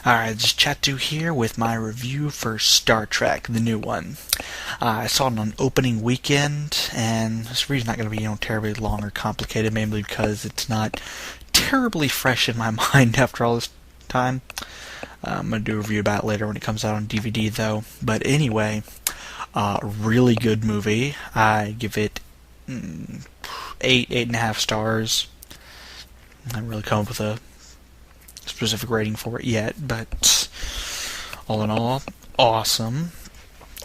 Alright, it's Chatzu here with my review for Star Trek, the new one. I saw it on an opening weekend, and this read's not going to be terribly long or complicated, mainly because it's not terribly fresh in my mind after all this time. I'm going to do a review about it later when it comes out on DVD, though. But anyway, really good movie. I give it 8.5 stars. I haven't really come up with a specific rating for it yet, but all in all, awesome.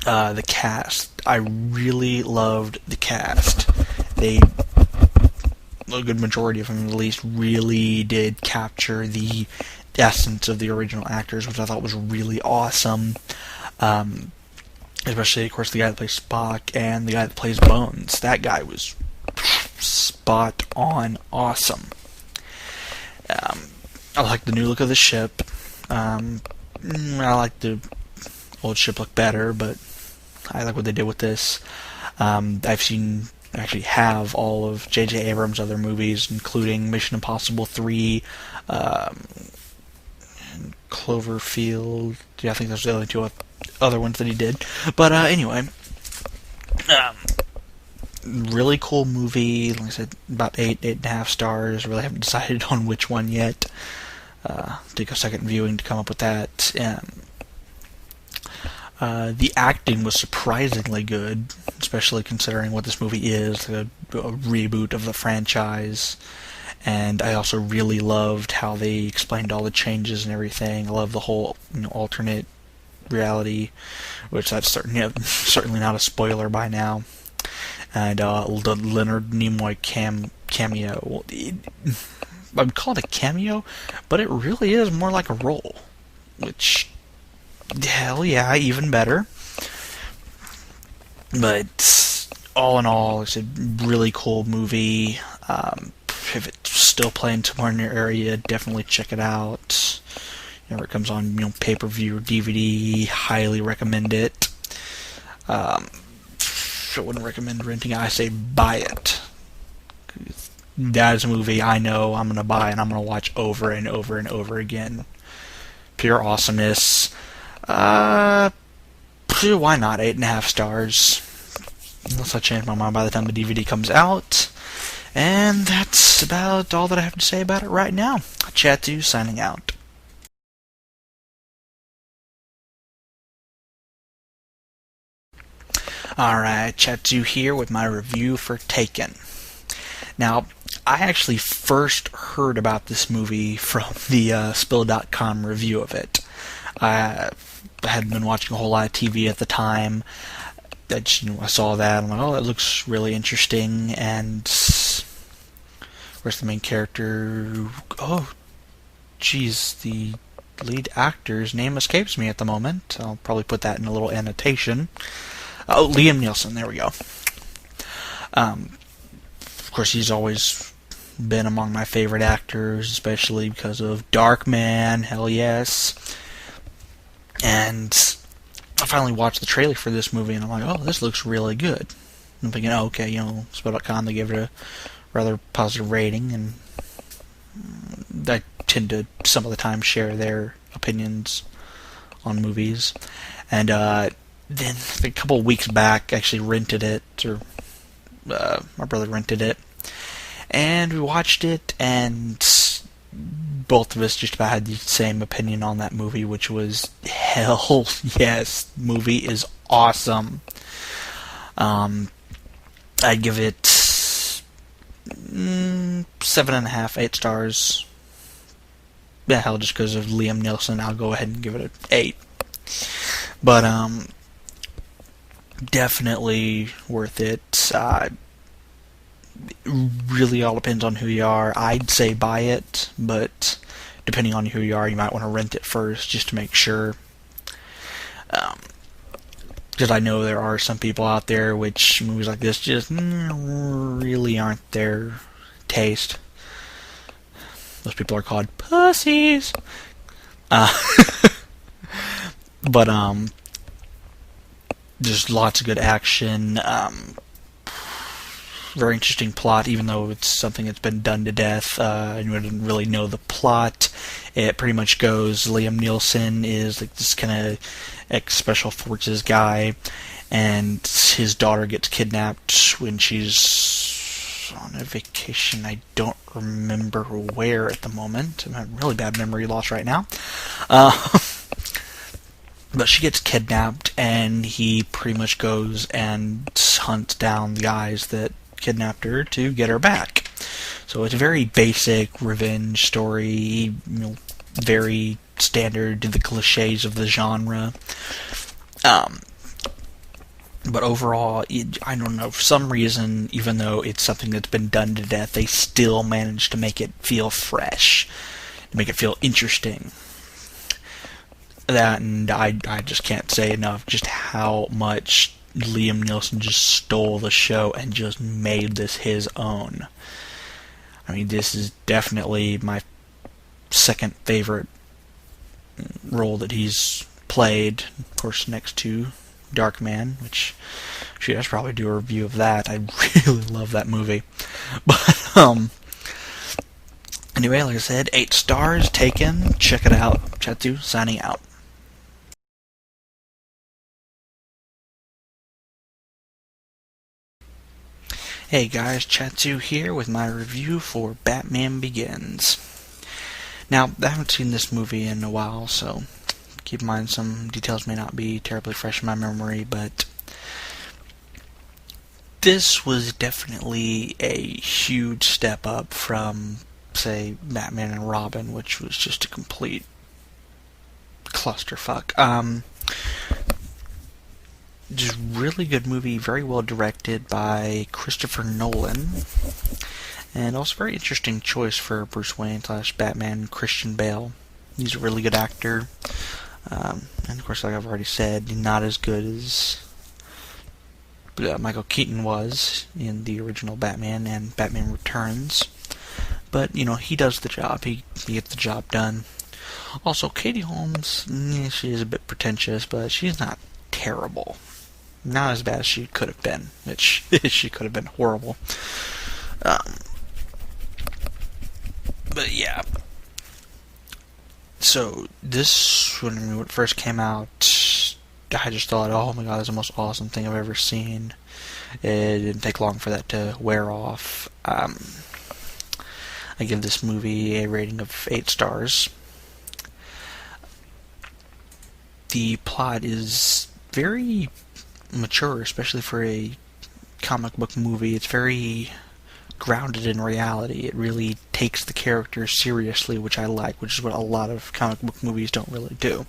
The cast, I really loved the cast. A good majority of them at least, really did capture the essence of the original actors, which I thought was really awesome. Especially, of course, the guy that plays Spock and the guy that plays Bones. That guy was spot on awesome. I like the new look of the ship. I like the old ship look better, but I like what they did with this. Actually have all of J.J. Abrams' other movies, including Mission Impossible 3, Cloverfield. Yeah, I think those are the only two other ones that he did. But anyway, really cool movie. Like I said, about 8.5 stars. Really haven't decided on which one yet. Take a second viewing to come up with that. The acting was surprisingly good, especially considering what this movie is, a reboot of the franchise. And I also really loved how they explained all the changes and everything. I love the whole alternate reality, which that's certainly not a spoiler by now. And the Leonard Nimoy cameo. Well, I would call it a cameo, but it really is more like a role, which, hell yeah, even better. But all in all, it's a really cool movie. If it's still playing somewhere in your area, definitely check it out. Whenever it comes on, pay-per-view or DVD, highly recommend it. I wouldn't recommend renting it. I say buy it. That is a movie I know I'm going to buy and I'm going to watch over and over and over again. Pure awesomeness. Why not? 8.5 stars. Unless I change my mind by the time the DVD comes out. And that's about all that I have to say about it right now. Chatzu signing out. Alright, Chatzu here with my review for Taken. Now, I actually first heard about this movie from the Spill.com review of it. I hadn't been watching a whole lot of TV at the time. I saw that, I'm like, oh, that looks really interesting, and where's the main character? Oh, geez, the lead actor's name escapes me at the moment. I'll probably put that in a little annotation. Oh, Liam Neeson, there we go. Of course, he's always been among my favorite actors, especially because of Darkman, hell yes. And I finally watched the trailer for this movie, and I'm like, oh, this looks really good. I'm thinking, oh, okay, Spill.com, they gave it a rather positive rating, and I tend to, some of the time, share their opinions on movies. And then, a couple of weeks back, I actually rented it, or my brother rented it, and we watched it, and both of us just about had the same opinion on that movie, which was, hell yes, movie is awesome. I'd give it 7.5, 8 stars. Yeah, hell, just because of Liam Neeson, I'll go ahead and give it an 8. But, definitely worth it. Really all depends on who you are. I'd say buy it, but depending on who you are, you might want to rent it first just to make sure. Because I know there are some people out there which movies like this just really aren't their taste. Those people are called pussies. But there's lots of good action. very interesting plot, even though it's something that's been done to death, and you didn't really know the plot. It pretty much goes, Liam Neeson is like this kind of ex-special forces guy, and his daughter gets kidnapped when she's on a vacation. I don't remember where at the moment. I'm having really bad memory loss right now. But she gets kidnapped, and he pretty much goes and hunts down the guys that kidnapped her to get her back. So it's a very basic revenge story, very standard to the cliches of the genre. But overall, I don't know, for some reason, even though it's something that's been done to death, they still manage to make it feel fresh, to make it feel interesting. That, and I just can't say enough just how much Liam Neeson just stole the show and just made this his own. I mean, this is definitely my second favorite role that he's played, of course, next to Darkman, which, shoot, I should probably do a review of that. I really love that movie. But, anyway, like I said, 8 stars taken. Check it out. Chatzu, signing out. Hey guys, Chatzu here with my review for Batman Begins. Now, I haven't seen this movie in a while, so keep in mind some details may not be terribly fresh in my memory, but this was definitely a huge step up from, say, Batman and Robin, which was just a complete clusterfuck. Just really good movie, very well directed by Christopher Nolan, and also very interesting choice for Bruce Wayne / Batman, Christian Bale. He's a really good actor, and of course, like I've already said, not as good as Michael Keaton was in the original Batman and Batman Returns, but he does the job. He gets the job done. Also, Katie Holmes, she is a bit pretentious, but she's not terrible. Not as bad as she could have been, which she could have been horrible. But yeah. So this, when it first came out, I just thought, oh my god, that's the most awesome thing I've ever seen. It didn't take long for that to wear off. I give this movie a rating of 8 stars. The plot is very mature, especially for a comic book movie. It's very grounded in reality. It really takes the characters seriously, which I like, which is what a lot of comic book movies don't really do.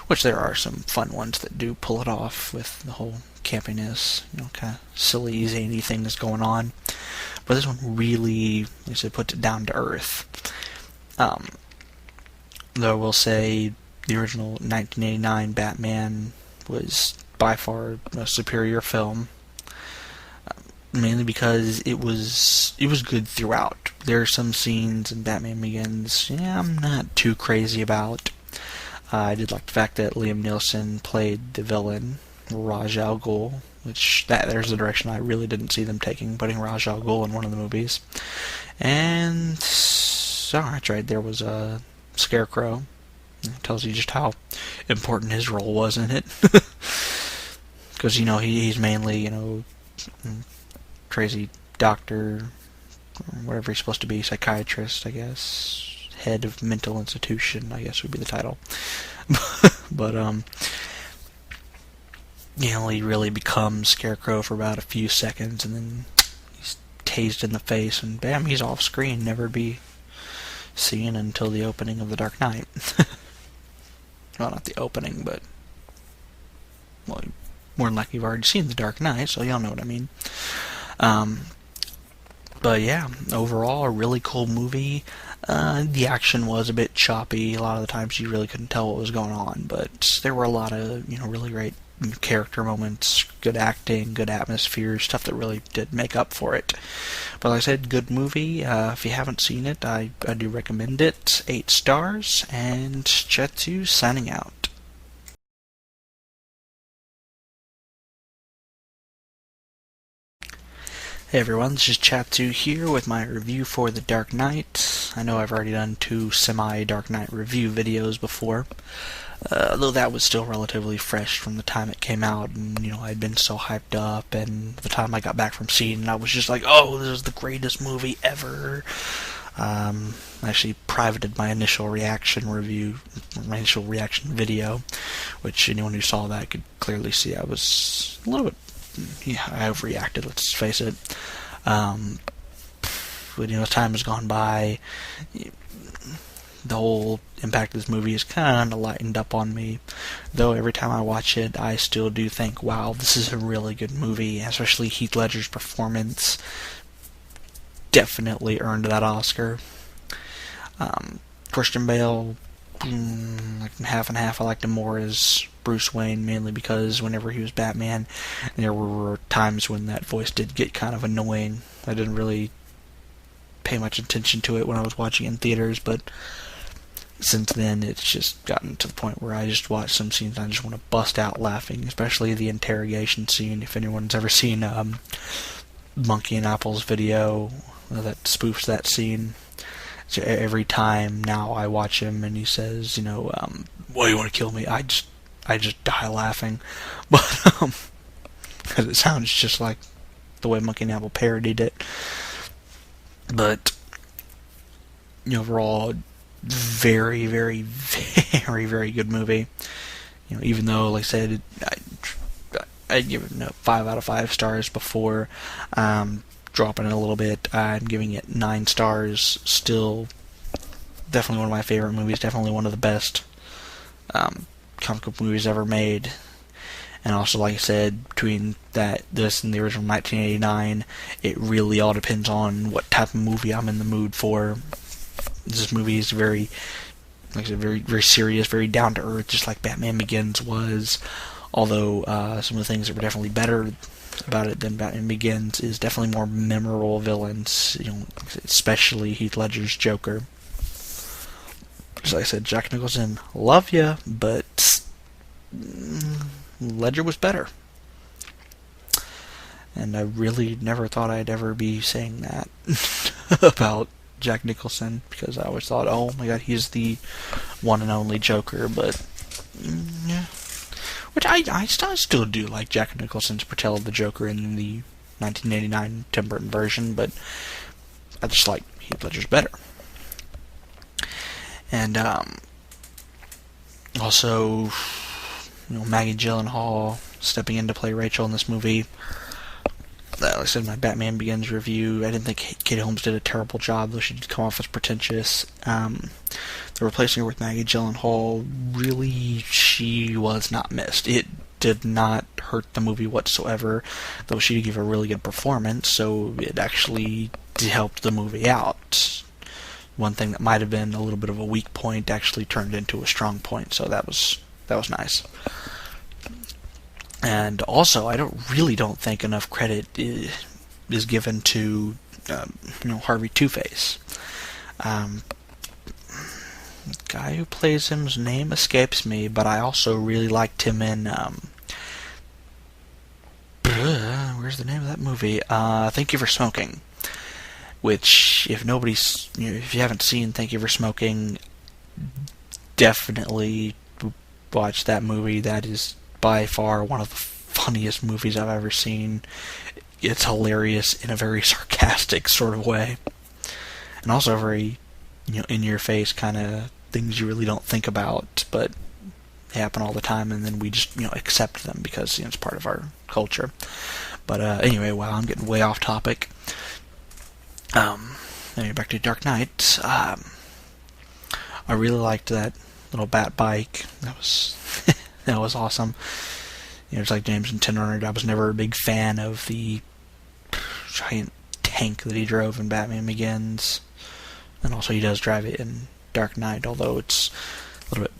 Which there are some fun ones that do pull it off with the whole campiness, kind of silly, zany things going on. But this one really, like I said, puts it down to earth. Though I will say, the original 1989 Batman was by far a superior film, mainly because it was good throughout. There are some scenes in Batman Begins, I'm not too crazy about. I did like the fact that Liam Neeson played the villain, Ra's al Ghul, which there's a direction I really didn't see them taking, putting Ra's al Ghul in one of the movies. And that's right, there was a Scarecrow. It tells you just how important his role was in it. Because, he's mainly, crazy doctor, or whatever he's supposed to be, psychiatrist, I guess. Head of mental institution, I guess would be the title. But, he really becomes Scarecrow for about a few seconds, and then he's tased in the face, and bam, he's off screen, never be seen until the opening of The Dark Knight. Well, not the opening, but more than likely you've already seen The Dark Knight, so y'all know what I mean. But yeah, overall, a really cool movie. The action was a bit choppy. A lot of the times you really couldn't tell what was going on, but there were a lot of, really great character moments, good acting, good atmosphere, stuff that really did make up for it. But like I said, good movie. If you haven't seen it, I do recommend it. 8 stars, and Chatzu signing out. Hey everyone, this is Chatzu here with my review for The Dark Knight. I know I've already done 2 semi-Dark Knight review videos before, though that was still relatively fresh from the time it came out, and I'd been so hyped up, and the time I got back from seeing it, I was just like, oh, this is the greatest movie ever. I actually privated my initial reaction video, which anyone who saw that could clearly see I was a little bit, I overreacted, let's face it. But as time has gone by, the whole impact of this movie has kind of lightened up on me. Though every time I watch it, I still do think, wow, this is a really good movie, especially Heath Ledger's performance definitely earned that Oscar. Christian Bale, like half and half. I liked him more as Bruce Wayne, mainly because whenever he was Batman, there were times when that voice did get kind of annoying. I didn't really pay much attention to it when I was watching it in theaters, but since then it's just gotten to the point where I just watch some scenes and I just want to bust out laughing, especially the interrogation scene. If anyone's ever seen Monkey and Apple's video that spoofs that scene, so every time now I watch him and he says, why do you want to kill me? I just die laughing. But because it sounds just like the way Monkey and Apple parodied it. But overall, very, very, very, very good movie. Even though, like I said, I'd give it 5 out of 5 stars before. Dropping it a little bit. I'm giving it 9 stars. Still, definitely one of my favorite movies. Definitely one of the best comic book movies ever made. And also, like I said, between this and the original 1989, it really all depends on what type of movie I'm in the mood for. This movie is very, like I said, very, very serious, very down to earth, just like Batman Begins was. Although some of the things that were definitely better about it than Batman Begins is definitely more memorable villains, especially Heath Ledger's Joker. Just like I said, Jack Nicholson, love ya, but Ledger was better. And I really never thought I'd ever be saying that about Jack Nicholson, because I always thought, oh my god, he's the one and only Joker, but yeah. Which I still do like Jack Nicholson's portrayal of the Joker in the 1989 Tim Burton version, but I just like Heath Ledger's better. And also, Maggie Gyllenhaal stepping in to play Rachel in this movie. Like I said in my Batman Begins review, I didn't think Katie Holmes did a terrible job, though she did come off as pretentious. The replacing her with Maggie Gyllenhaal, really, she was not missed. It did not hurt the movie whatsoever, though she did give a really good performance, so it actually helped the movie out. One thing that might have been a little bit of a weak point actually turned into a strong point, so that was nice. And also, I really don't think enough credit is given to Harvey Two-Face. The guy who plays him's name escapes me, but I also really liked him in where's the name of that movie? Thank You for Smoking. Which, if you haven't seen Thank You for Smoking, definitely watch that movie. That is by far one of the funniest movies I've ever seen. It's hilarious in a very sarcastic sort of way, and also very, in-your-face kind of things you really don't think about, but they happen all the time, and then we just accept them because it's part of our culture. But anyway, wow, I'm getting way off topic. Anyway, back to Dark Knight. I really liked that little bat bike. That was that was awesome. It's like James and 1000. I was never a big fan of the giant tank that he drove in Batman Begins, and also he does drive it in Dark Knight, although it's a little bit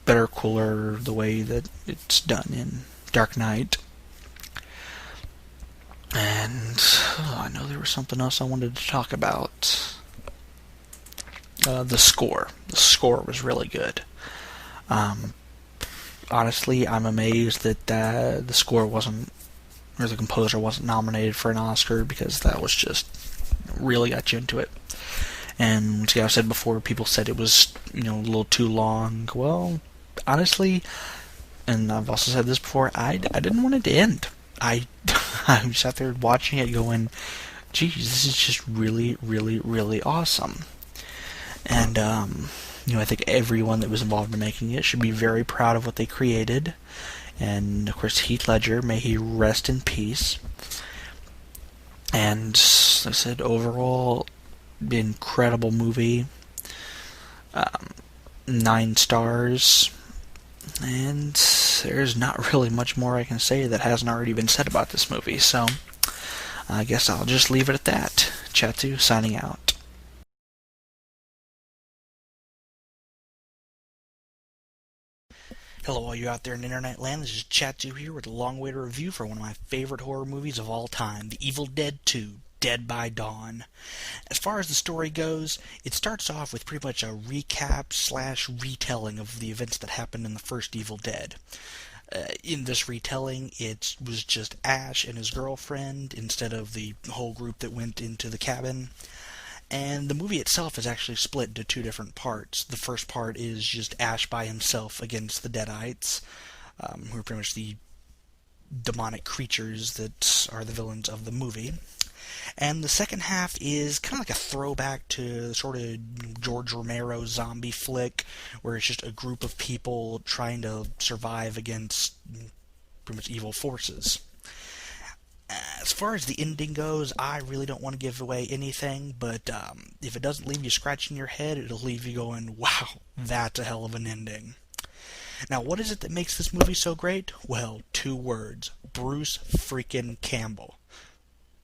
better, cooler the way that it's done in Dark Knight. And I know there was something else I wanted to talk about. The score. The score was really good. Honestly, I'm amazed that the score wasn't or the composer wasn't nominated for an Oscar, because that was just really got you into it. And see, I said before, people said it was, a little too long. Well, honestly, and I've also said this before, I didn't want it to end. I I sat there watching it going, geez, this is just really, really, really awesome. And, I think everyone that was involved in making it should be very proud of what they created. And, of course, Heath Ledger, may he rest in peace. And, like I said, overall, incredible movie. 9 stars. And there's not really much more I can say that hasn't already been said about this movie, so I guess I'll just leave it at that. Chatzu, signing out. Hello all you out there in internet land, this is Chatzu here with a long-awaited review for one of my favorite horror movies of all time, The Evil Dead 2, Dead by Dawn. As far as the story goes, it starts off with pretty much a recap / retelling of the events that happened in the first Evil Dead. In this retelling, it was just Ash and his girlfriend instead of the whole group that went into the cabin. And the movie itself is actually split into 2 different parts. The first part is just Ash by himself against the Deadites, who are pretty much the demonic creatures that are the villains of the movie. And the second half is kind of like a throwback to sort of George Romero zombie flick, where it's just a group of people trying to survive against pretty much evil forces. As far as the ending goes, I really don't want to give away anything, but if it doesn't leave you scratching your head, it'll leave you going, wow, that's a hell of an ending. Now, what is it that makes this movie so great? Well, 2 words. Bruce freaking Campbell.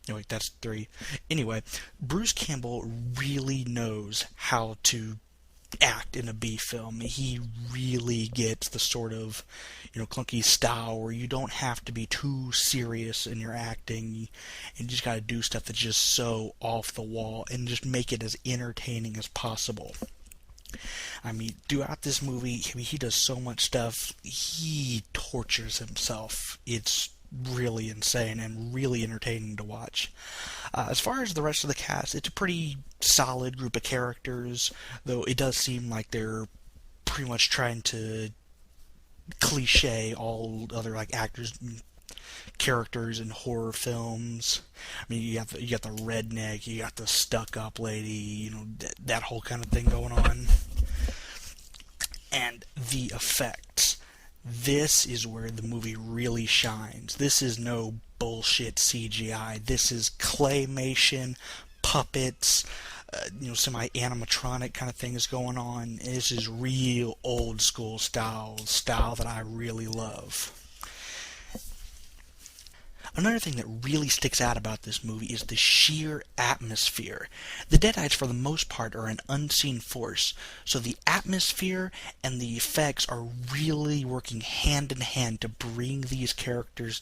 No, wait, that's 3. Anyway, Bruce Campbell really knows how to act in a B film. He really gets the sort of, clunky style where you don't have to be too serious in your acting. You just got to do stuff that's just so off the wall and just make it as entertaining as possible. I mean, throughout this movie, he does so much stuff. He tortures himself. It's really insane and really entertaining to watch. As far as the rest of the cast, it's a pretty solid group of characters, though it does seem like they're pretty much trying to cliche all other actors and characters in horror films. I mean, you got the redneck, you got the stuck-up lady, that whole kind of thing going on. And the effects. This is where the movie really shines. This is no bullshit CGI. This is claymation, puppets, semi-animatronic kind of things going on. This is real old school style that I really love. Another thing that really sticks out about this movie is the sheer atmosphere. The Deadites, for the most part, are an unseen force, so the atmosphere and the effects are really working hand in hand to bring these characters,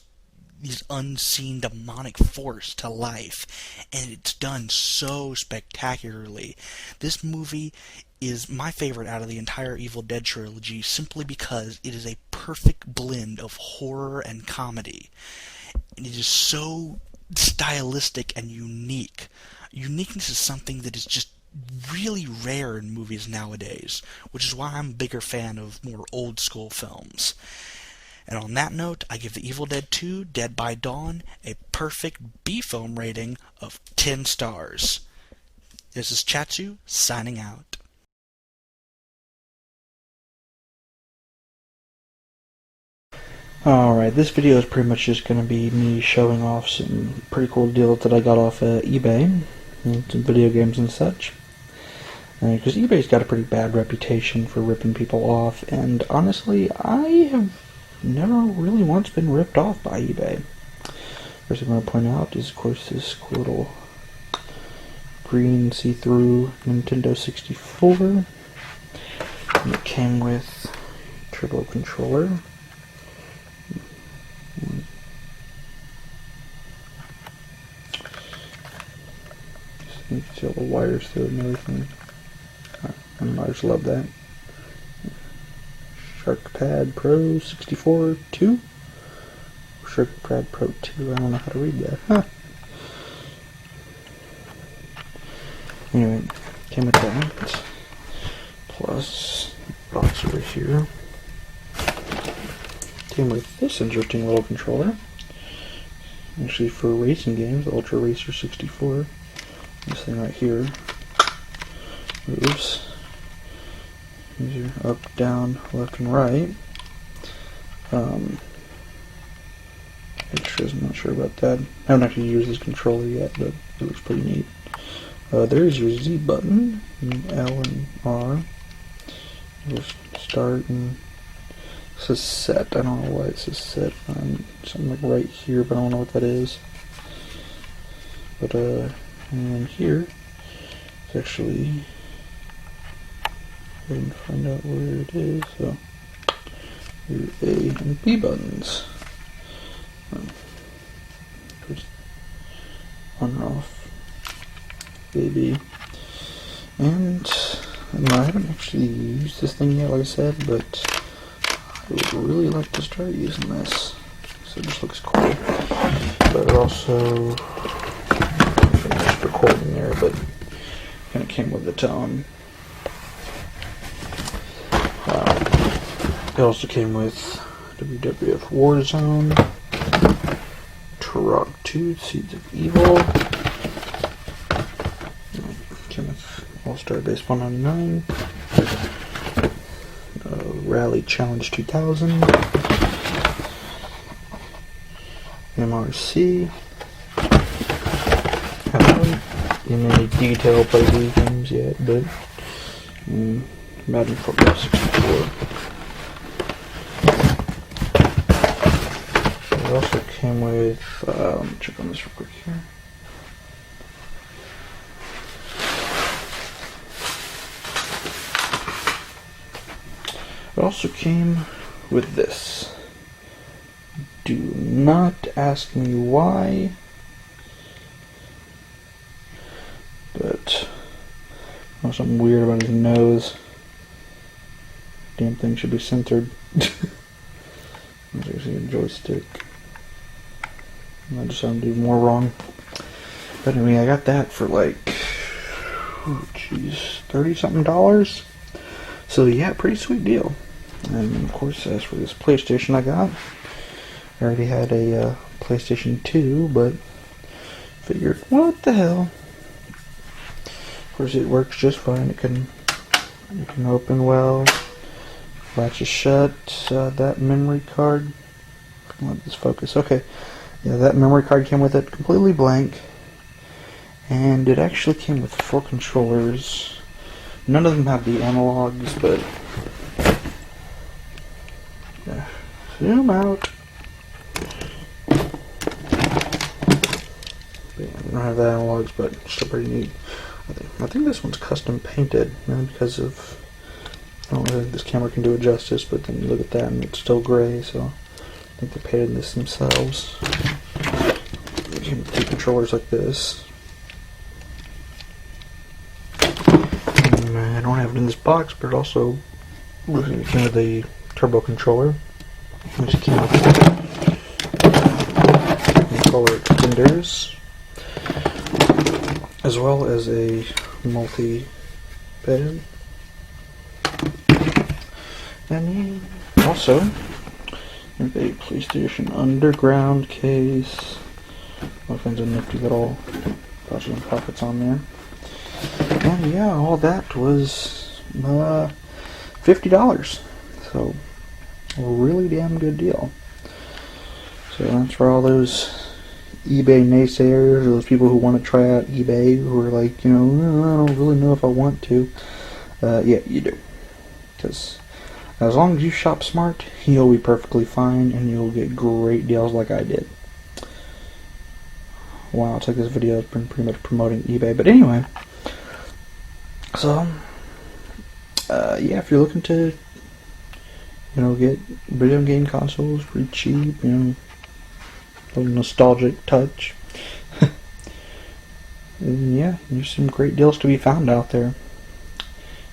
these unseen demonic force, to life, and it's done so spectacularly. This movie is my favorite out of the entire Evil Dead trilogy simply because it is a perfect blend of horror and comedy. And it is so stylistic and unique. Uniqueness is something that is just really rare in movies nowadays, which is why I'm a bigger fan of more old school films. And on that note, I give The Evil Dead 2, Dead by Dawn, a perfect B-film rating of 10 stars. This is Chatzu, signing out. Alright, this video is pretty much just going to be me showing off some pretty cool deals that I got off eBay, and some video games and such. Because eBay's got a pretty bad reputation for ripping people off, and honestly, I have never really once been ripped off by eBay. First thing I want to point out is, of course, this cool little green see-through Nintendo 64. And it came with Turbo Controller. You can see all the wires through it and everything. I just love that. Shark Pad Pro 64 2. Trigger Pad Pro 2. I don't know how to read that. Huh. Anyway, came with that. Plus, box over here. Came with this interesting little controller. Actually for racing games, the Ultra Racer 64. This thing right here moves. These are up, down, left, and right. Extras, I'm not sure about that. I haven't actually used this controller yet, but it looks pretty neat. There's your Z button, and L and R. Just start, and it says set. I don't know why it says set. Something like right here, but I don't know what that is. But and then here, it's actually, I can find out where it is. So your A and B buttons. On and off. Baby. And I haven't actually used this thing yet, like I said, but I would really like to start using this. So it just looks cool. But it also, I finished recording there, but kind of came with it on. It also came with WWF Warzone, Turok 2, Seeds of Evil. Came with All-Star Baseball 99, Rally Challenge 2000, MRC. Haven't in any detail played these games yet, but Madden Football 64. It also came with, let me check on this real quick here. It also came with this. Do not ask me why, but there's something weird about his nose. Damn thing should be centered. There's actually a joystick. I just sound do more wrong. But anyway, I got that for like, oh jeez, $30-something. So yeah, pretty sweet deal. And of course, as for this PlayStation I got, I already had a PlayStation 2, but figured, what the hell? Of course, it works just fine. It can open well, latches shut. That memory card. Let this focus. Okay, yeah, that memory card came with it completely blank, and it actually came with 4 controllers. None of them have the analogs, but zoom out. Yeah, I don't have the analogs, but still pretty neat. I think this one's custom painted, mainly because of, I don't know if this camera can do it justice, but then you look at that and it's still gray, so I think they painted this themselves. It came with 2 controllers like this. I don't have it in this box, but it also came with a turbo controller, which came with controller extenders, as well as a multi-pad, and also a PlayStation Underground case. All kinds of nifty little pouches and pockets on there. And yeah, all that was $50. So, a really damn good deal. So that's for all those eBay naysayers, those people who want to try out eBay, who are like, I don't really know if I want to. Yeah, you do. Because as long as you shop smart, you'll be perfectly fine, and you'll get great deals like I did. Wow, it's like this video has been pretty much promoting eBay. But anyway, so, yeah, if you're looking to, get video game consoles pretty cheap, a little nostalgic touch, and yeah, there's some great deals to be found out there.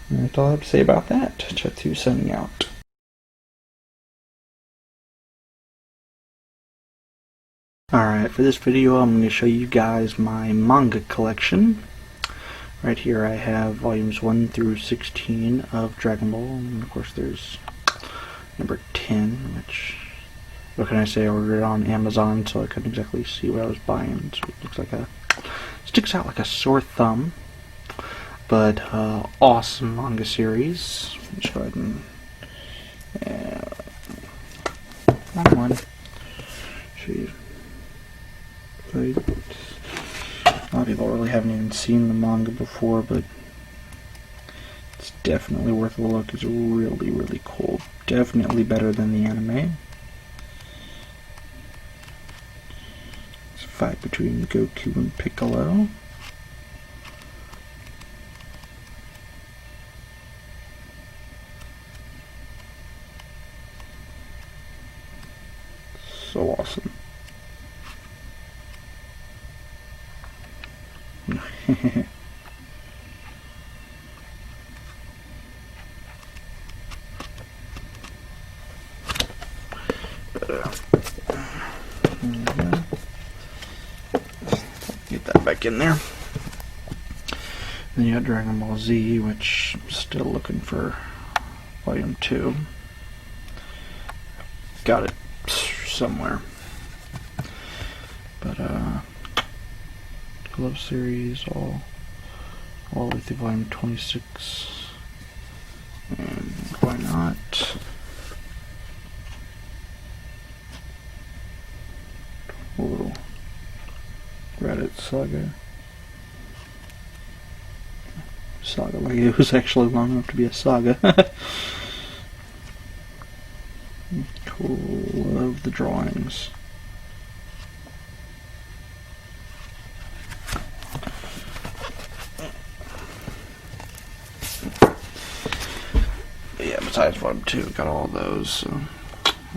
And that's all I have to say about that. Chatzu signing out. Alright, for this video I'm going to show you guys my manga collection. Right here I have volumes 1 through 16 of Dragon Ball, and of course there's number 10, which, what can I say, I ordered it on Amazon, so I couldn't exactly see what I was buying, so it looks like sticks out like a sore thumb. But awesome manga series. Let's go ahead and one. Jeez. A lot of people really haven't even seen the manga before, but it's definitely worth a look. It's really, really cool. Definitely better than the anime. It's a fight between Goku and Piccolo. So awesome. Get that back in there. Then you got Dragon Ball Z, which I'm still looking for volume 2. Got it somewhere. But Love series all the way through volume 26. And why not? A little Reddit saga like it was actually long enough to be a saga. Cool, love the drawings. But yeah, besides volume 2, got all those. So.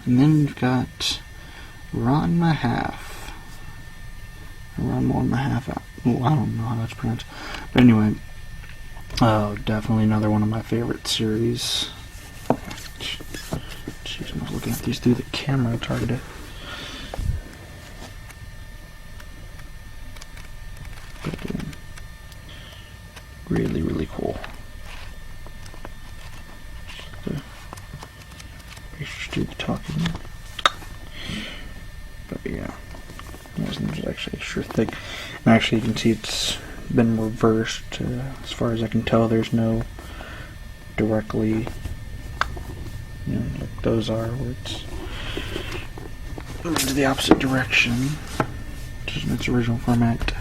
And then you've got Ranma half. Ranma 1.5 out. Oh, I don't know how that's pronounced. But anyway, definitely another one of my favorite series. Jeez, I was looking at these through the camera. It's hard to. But, really, really cool. The pictures do the talking. But yeah, there's actually a sure thing. And actually, you can see it's been reversed. As far as I can tell, there's no directly. You know, like those are, where it's moved to the opposite direction, which is in its original format.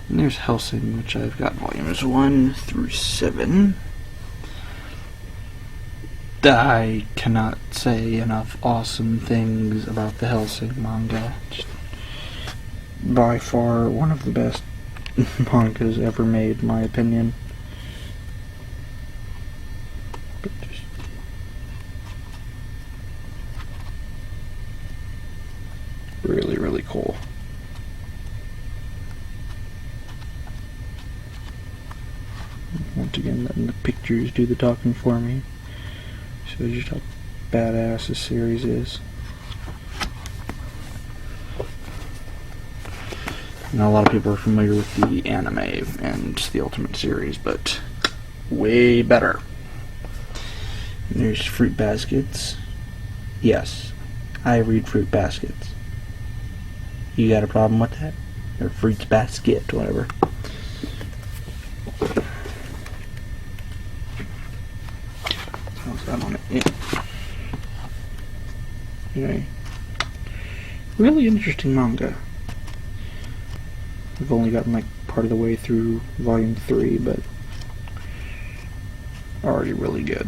And there's Hellsing, which I've got volumes 1 through 7. I cannot say enough awesome things about the Hellsing manga. Just by far one of the best mangas ever made, in my opinion. But just really, really cool. Once again, letting the pictures do the talking for me. Shows you how badass this series is. Now, a lot of people are familiar with the anime and the Ultimate series, but way better. And there's Fruit Baskets. Yes, I read Fruit Baskets. You got a problem with that? Or Fruits Basket, whatever. How's that on it? Yeah. Anyway, really interesting manga. I've only gotten like part of the way through volume 3, but already really good.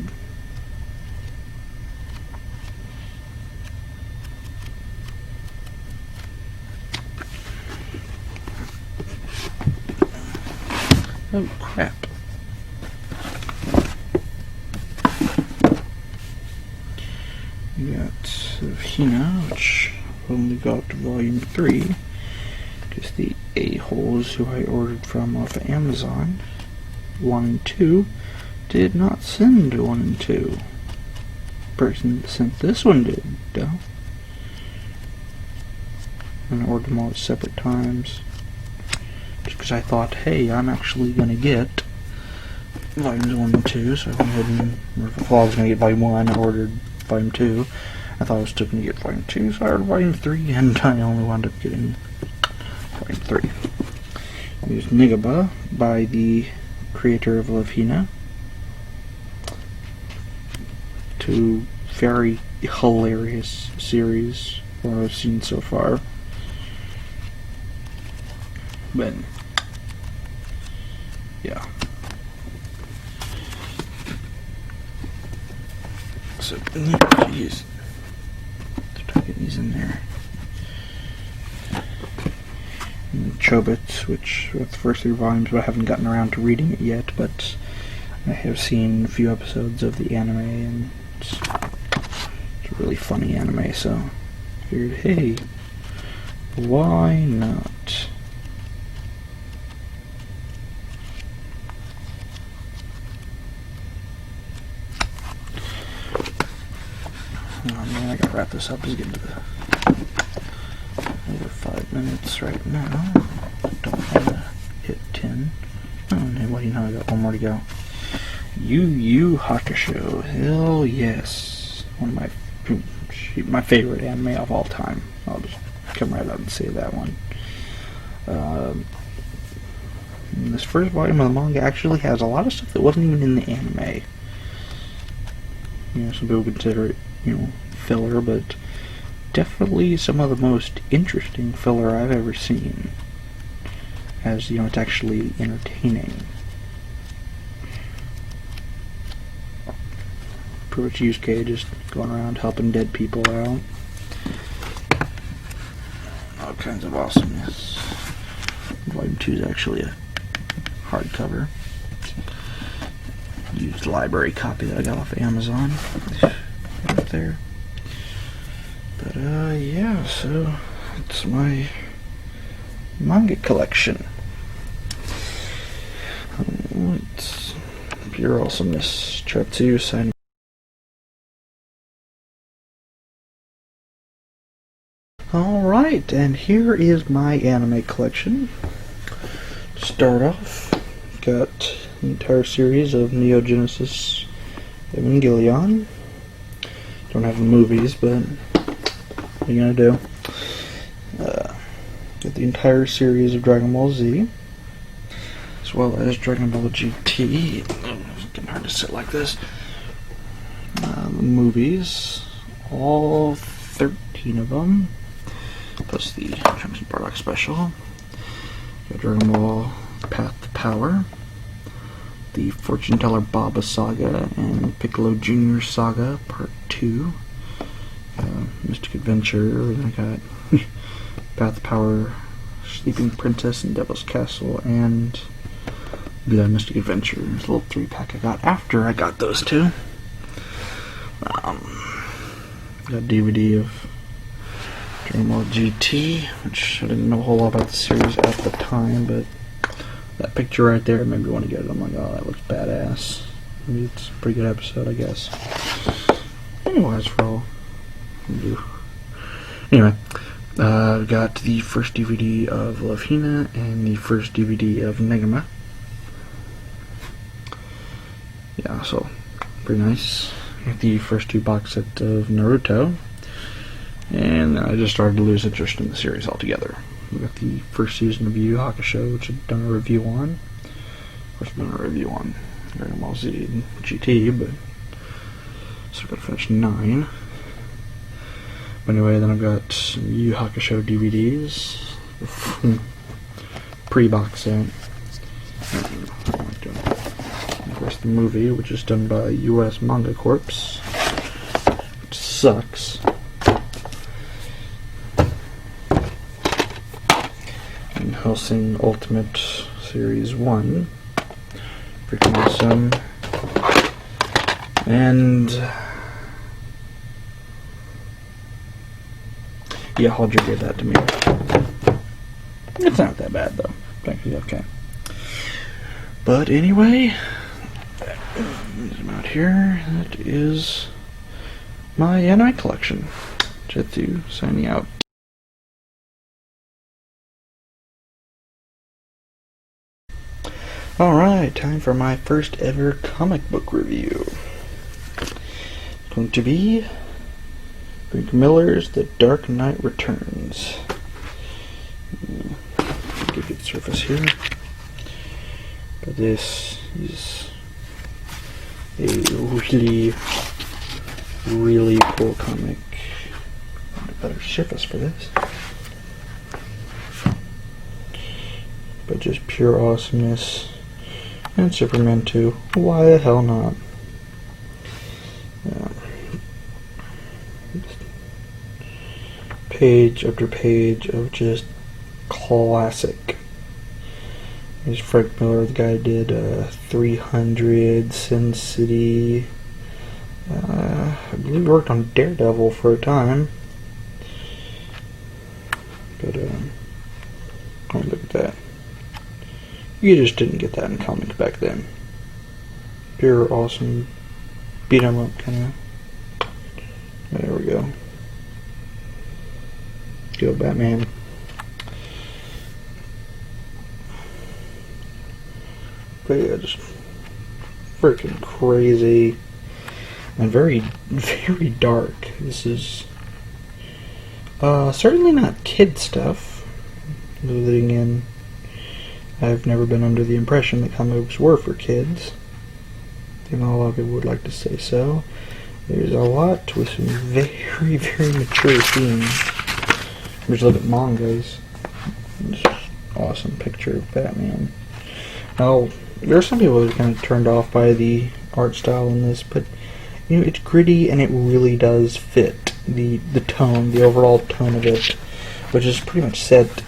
Oh crap. We got Hina, which only got to volume 3. Because the a-holes who I ordered from off of Amazon, 1 and 2, did not send 1 and 2. Person that sent this one did, though. and I ordered them all at separate times. Just because I thought, hey, I'm actually going to get volumes 1 and 2, so I went ahead and, well, I was going to get volume 1, I ordered volume 2. I thought I was still going to get volume 2, so I ordered volume 3, and I only wound up getting volume 3. I used MANGA by the creator of Love Hina. Two very hilarious series what I've seen so far. But yeah. So jeez. Start getting these in there. And Chobits, which with the first 3 volumes, but I haven't gotten around to reading it yet, but I have seen a few episodes of the anime, and it's a really funny anime, so I figured, hey, why not? Oh man, I gotta wrap this up. It's getting to the over 5 minutes right now. Don't want to hit 10. Oh, and well, you know, I got one more to go. Yu Yu Hakusho. Hell yes. One of my favorite anime of all time. I'll just come right out and say that one. This first volume of the manga actually has a lot of stuff that wasn't even in the anime. You know, some people consider it, you know, filler, but definitely some of the most interesting filler I've ever seen. As, you know, it's actually entertaining. Pretty much Yusuke just going around helping dead people out. All kinds of awesomeness. Volume 2 is actually a hardcover. Used library copy that I got off Amazon. Right there. But yeah, so it's my manga collection. It's pure awesomeness. Chatzu signing. Alright, and here is my anime collection. To start off, got the entire series of Neo Genesis Evangelion. Don't have the movies, but what are you gonna do? Got the entire series of Dragon Ball Z, as well as Dragon Ball GT. It's getting hard to sit like this. The movies, all 13 of them, plus the Trunks and Bardock special. Got Dragon Ball Path to Power, the Fortune Teller Baba Saga, and Piccolo Jr. Saga Part 2. Mystic Adventure. Then I got Path to Power, Sleeping Princess, and Devil's Castle, and the Mystic Adventure. There's a little 3-pack I got after I got those two. Got DVD of Dragon Ball GT, which I didn't know a whole lot about the series at the time, but that picture right there made me want to get it. I'm like, oh, that looks badass. Maybe it's a pretty good episode, I guess. Anyways, for all I do. Anyway, I've got the first DVD of Love Hina and the first DVD of Negama. Yeah, so pretty nice. Got the first 2 box sets of Naruto, and I just started to lose interest in the series altogether. We got the first season of Yu Yu Hakusho, which I've done a review on. Of course, I've done a review on Dragon Ball Z and GT, but so I've got to finish 9. But anyway, then I've got some Yu Yu Hakusho DVDs, pre-box set. Of course, the movie, which is done by US Manga Corps, which sucks. And Hellsing Ultimate Series 1, freaking awesome. And yeah, Hodger gave that to me. It's not that bad though. It's actually okay. But anyway, zoom out here. That is my anime collection. Chatzu signing out. Alright, time for my first ever comic book review. It's going to be Frank Miller's The Dark Knight Returns. Get a good surface here. But this is a really cool comic. A better surface for this. But just pure awesomeness. And Superman 2. Why the hell not? Page after page of just classic. Here's Frank Miller, the guy who did 300, Sin City. I believe he worked on Daredevil for a time. But, oh, look at that. You just didn't get that in comics back then. Pure awesome beat 'em up kind of. There we go. Go Batman. But yeah, just freaking crazy and very, very dark. This is certainly not kid stuff. Then again, I've never been under the impression that comic books were for kids. I know a lot of people would like to say so. There's a lot with some very, very mature themes. Just look at mangas. Just awesome picture of Batman. Now, there are some people who are kind of turned off by the art style in this, but you know, it's gritty and it really does fit the tone, the overall tone of it, which is pretty much set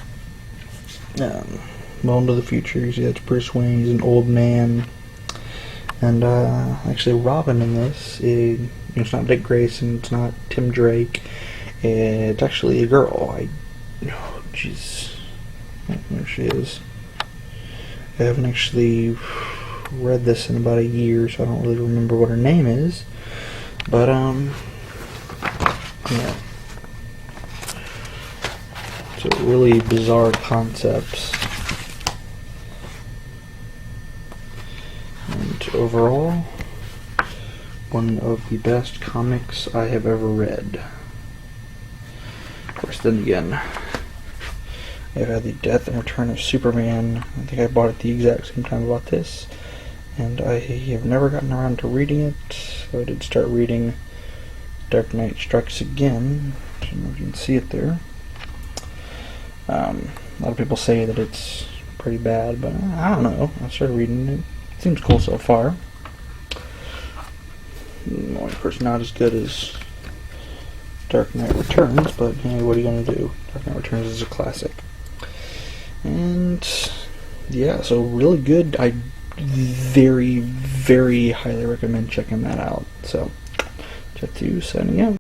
well into the future. You see, that's Bruce Wayne. He's an old man, and actually, Robin in this, it's not Dick Grayson, it's not Tim Drake. It's actually a girl. Oh, jeez, there she is. I haven't actually read this in about a year, so I don't really remember what her name is. But yeah. So really bizarre concepts. And overall, one of the best comics I have ever read. Of course, then again, I've had the Death and Return of Superman. I think I bought it the exact same time about this, and I have never gotten around to reading it. So I did start reading Dark Knight Strikes Again. I don't know if you can see it there. A lot of people say that it's pretty bad, but I don't know. I started reading it. It seems cool so far. Well, of course, not as good as Dark Knight Returns, but hey, what are you going to do? Dark Knight Returns is a classic. And yeah, so really good. I very, very highly recommend checking that out. So, Chatzu signing out.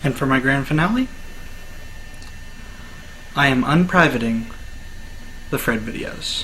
And for my grand finale, I am unprivating the Fred videos.